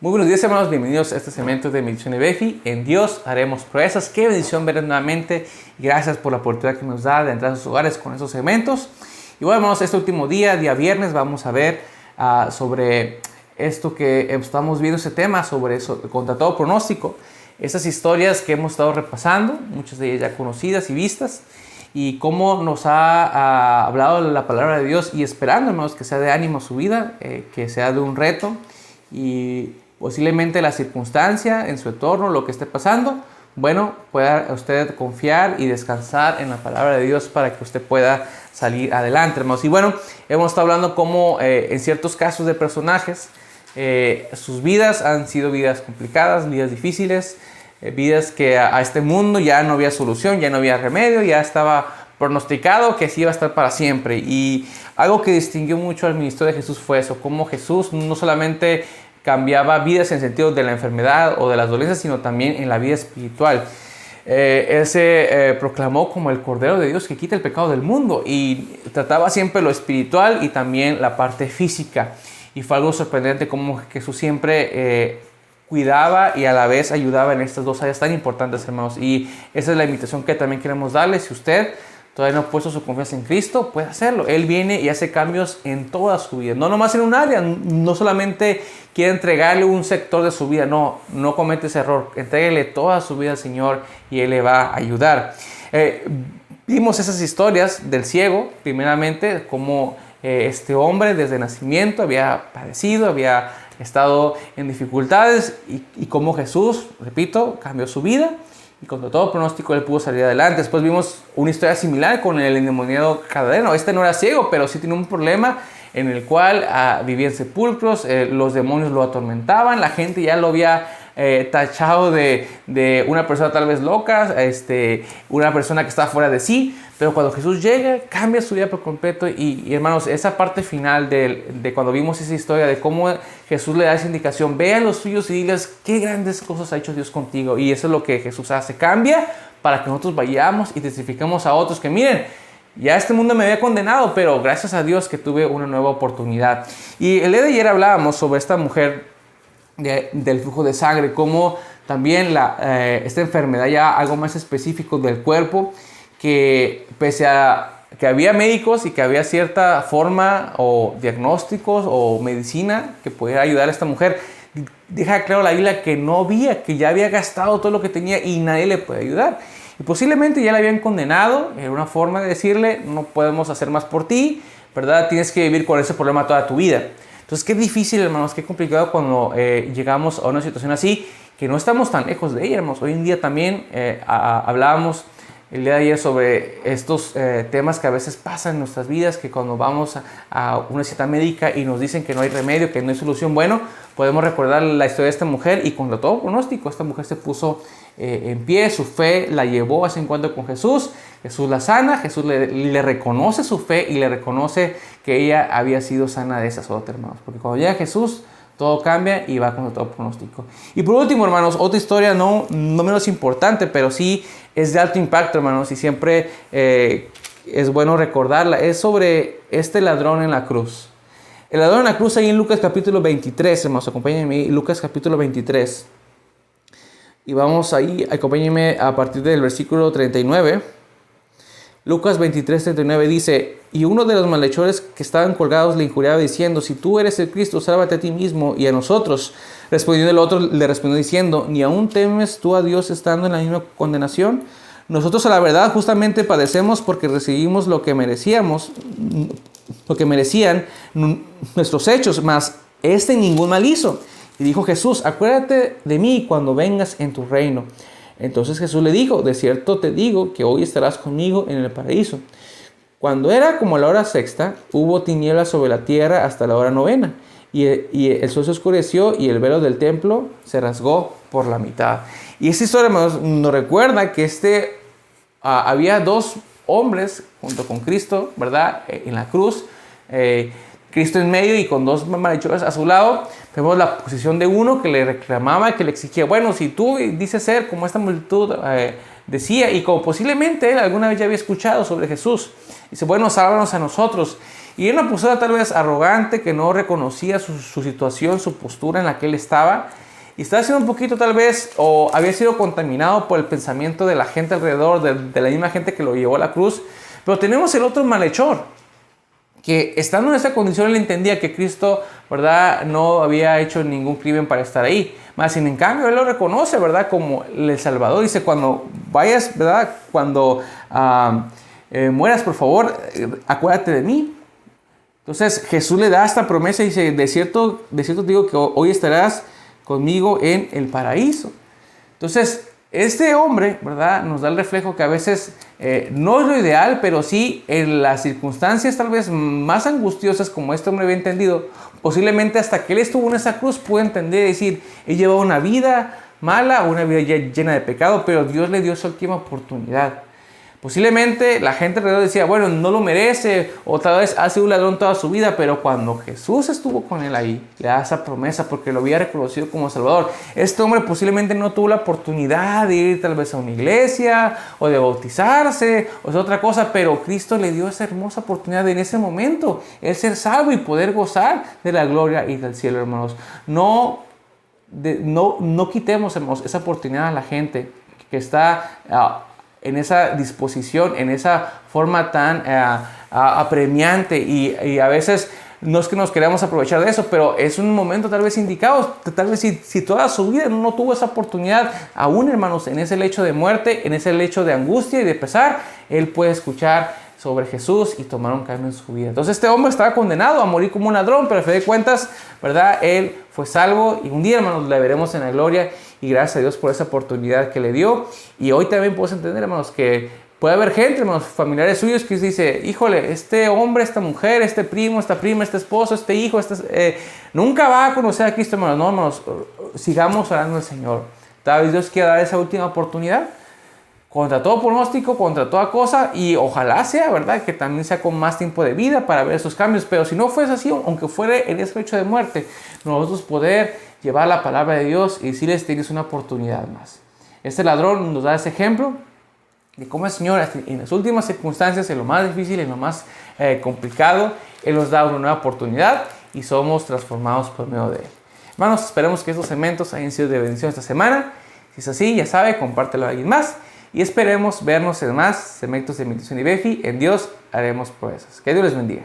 Muy buenos días, hermanos, bienvenidos a este segmento de Meditación de Befi. En Dios haremos proezas. Qué bendición ver nuevamente y gracias por la oportunidad que nos da de entrar a sus hogares con estos segmentos. Y bueno, hermanos, este último día viernes, vamos a ver sobre esto que estamos viendo, ese tema sobre eso, contra todo pronóstico. Esas historias que hemos estado repasando, muchas de ellas ya conocidas y vistas, y cómo nos ha hablado la palabra de Dios, y esperando, hermanos, que sea de ánimo a su vida, que sea de un reto, y posiblemente la circunstancia en su entorno, lo que esté pasando, bueno, pueda usted confiar y descansar en la palabra de Dios para que usted pueda salir adelante, hermanos. Y bueno, hemos estado hablando cómo en ciertos casos de personajes, sus vidas han sido vidas complicadas, vidas difíciles, vidas que a este mundo ya no había solución, ya no había remedio, ya estaba pronosticado que así iba a estar para siempre. Y algo que distinguió mucho al ministerio de Jesús fue eso, cómo Jesús no solamente cambiaba vidas en el sentido de la enfermedad o de las dolencias, sino también en la vida espiritual. Él se proclamó como el Cordero de Dios que quita el pecado del mundo, y trataba siempre lo espiritual y también la parte física. Y fue algo sorprendente cómo Jesús siempre cuidaba y a la vez ayudaba en estas dos áreas tan importantes, hermanos. Y esa es la invitación que también queremos darle. Si usted todavía no ha puesto su confianza en Cristo, puede hacerlo. Él viene y hace cambios en toda su vida, no nomás en un área. No solamente quiere entregarle un sector de su vida, no comete ese error. Entréguele toda su vida al Señor y Él le va a ayudar. Vimos esas historias del ciego, primeramente, cómo este hombre desde nacimiento había padecido, había estado en dificultades, y cómo Jesús, repito, cambió su vida. Y contra todo pronóstico él pudo salir adelante. Después vimos una historia similar con el endemoniado Gadareno. Este no era ciego, pero sí tenía un problema en el cual vivía en sepulcros, los demonios lo atormentaban, la gente ya lo había tachado de una persona tal vez loca, una persona que estaba fuera de sí. Pero cuando Jesús llega, cambia su vida por completo. Y hermanos, esa parte final de cuando vimos esa historia de cómo Jesús le da esa indicación: ve a los suyos y diles qué grandes cosas ha hecho Dios contigo. Y eso es lo que Jesús hace, cambia para que nosotros vayamos y testifiquemos a otros que miren, ya este mundo me había condenado, pero gracias a Dios que tuve una nueva oportunidad. Y el día de ayer hablábamos sobre esta mujer del flujo de sangre, cómo también esta enfermedad ya algo más específico del cuerpo, que pese a que había médicos y que había cierta forma o diagnósticos o medicina que pudiera ayudar a esta mujer, deja claro la Biblia que no había, que ya había gastado todo lo que tenía y nadie le puede ayudar. Y posiblemente ya la habían condenado, era una forma de decirle: no podemos hacer más por ti, ¿verdad? Tienes que vivir con ese problema toda tu vida. Entonces, qué difícil, hermanos, qué complicado cuando llegamos a una situación así, que no estamos tan lejos de ella, hermanos. Hoy en día también hablábamos el día de ayer sobre estos temas que a veces pasan en nuestras vidas, que cuando vamos a una cita médica y nos dicen que no hay remedio, que no hay solución, bueno, podemos recordar la historia de esta mujer, y contra todo pronóstico, esta mujer se puso en pie, su fe la llevó a ese encuentro con Jesús. Jesús la sana, Jesús le reconoce su fe y le reconoce que ella había sido sana de esa azote, hermanos. Porque cuando llega Jesús, todo cambia y va contra todo pronóstico. Y por último, hermanos, otra historia no menos importante, pero sí es de alto impacto, hermanos, y siempre es bueno recordarla. Es sobre este ladrón en la cruz. El ladrón en la cruz, ahí en Lucas capítulo 23, hermanos, acompáñenme, Lucas capítulo 23. Y vamos ahí, acompáñenme a partir del versículo 39. Lucas 23, 39 dice: y uno de los malhechores que estaban colgados le injuriaba diciendo: si tú eres el Cristo, sálvate a ti mismo y a nosotros. Respondiendo el otro, le respondió diciendo: ¿ni aún temes tú a Dios estando en la misma condenación? Nosotros a la verdad justamente padecemos porque recibimos lo que merecían nuestros hechos, mas este ningún mal hizo. Y dijo Jesús: acuérdate de mí cuando vengas en tu reino. Entonces Jesús le dijo: de cierto te digo que hoy estarás conmigo en el paraíso. Cuando era como la hora sexta, hubo tinieblas sobre la tierra hasta la hora novena. Y el sol se oscureció y el velo del templo se rasgó por la mitad. Y esta historia nos recuerda que había dos hombres junto con Cristo, ¿verdad? En la cruz. Cristo en medio y con dos malhechores a su lado. Vemos la posición de uno que le reclamaba, que le exigía: bueno, si tú dices ser como esta multitud decía, y como posiblemente él alguna vez ya había escuchado sobre Jesús, dice: bueno, sálvanos a nosotros. Y era una postura tal vez arrogante, que no reconocía su situación, su postura en la que él estaba. Y estaba siendo un poquito tal vez, o había sido contaminado por el pensamiento de la gente alrededor, de la misma gente que lo llevó a la cruz. Pero tenemos el otro malhechor, que estando en esa condición él entendía que Cristo, ¿verdad?, no había hecho ningún crimen para estar ahí. Más sin en cambio él lo reconoce, ¿verdad?, como el Salvador. Dice, cuando vayas, ¿verdad?, cuando mueras, por favor, acuérdate de mí. Entonces Jesús le da esta promesa y dice, de cierto te digo que hoy estarás conmigo en el paraíso. Entonces, este hombre, ¿verdad?, nos da el reflejo que a veces no es lo ideal, pero sí en las circunstancias tal vez más angustiosas como este hombre había entendido, posiblemente hasta que él estuvo en esa cruz pudo entender y decir, he llevado una vida mala, una vida llena de pecado, pero Dios le dio esa última oportunidad. Posiblemente la gente alrededor decía, bueno, no lo merece, o tal vez ha sido un ladrón toda su vida, pero cuando Jesús estuvo con él ahí, le da esa promesa porque lo había reconocido como Salvador. Este hombre posiblemente no tuvo la oportunidad de ir tal vez a una iglesia, o de bautizarse, o de otra cosa, pero Cristo le dio esa hermosa oportunidad de en ese momento, el ser salvo y poder gozar de la gloria y del cielo, hermanos. No quitemos, hermanos, esa oportunidad a la gente que está en esa disposición, en esa forma tan apremiante y a veces no es que nos queramos aprovechar de eso, pero es un momento tal vez indicado, tal vez si toda su vida no tuvo esa oportunidad, aún, hermanos, en ese lecho de muerte, en ese lecho de angustia y de pesar, él puede escuchar sobre Jesús y tomar un cambio en su vida. Entonces este hombre estaba condenado a morir como un ladrón, pero a fin de cuentas, ¿verdad?, él fue salvo y un día, hermanos, le veremos en la gloria y gracias a Dios por esa oportunidad que le dio. Y hoy también podemos entender, hermanos, que puede haber gente, hermanos, familiares suyos que dice, híjole, este hombre, esta mujer, este primo, esta prima, este esposo, este hijo, nunca va a conocer a Cristo, hermanos. No, hermanos, sigamos orando al Señor. Tal vez Dios quiera dar esa última oportunidad contra todo pronóstico, contra toda cosa, y ojalá sea, ¿verdad?, que también sea con más tiempo de vida para ver esos cambios. Pero si no fuese así, aunque fuera en ese hecho de muerte, nosotros poder llevar la palabra de Dios y decirles, tienes una oportunidad más. Este ladrón nos da ese ejemplo de cómo el Señor, en las últimas circunstancias, en lo más difícil, en lo más complicado, Él nos da una nueva oportunidad y somos transformados por medio de Él. Hermanos, esperemos que estos segmentos hayan sido de bendición esta semana. Si es así, ya sabe, compártelo a alguien más. Y esperemos vernos en más segmentos de Misión IBEFI. En Dios haremos proezas. Que Dios les bendiga.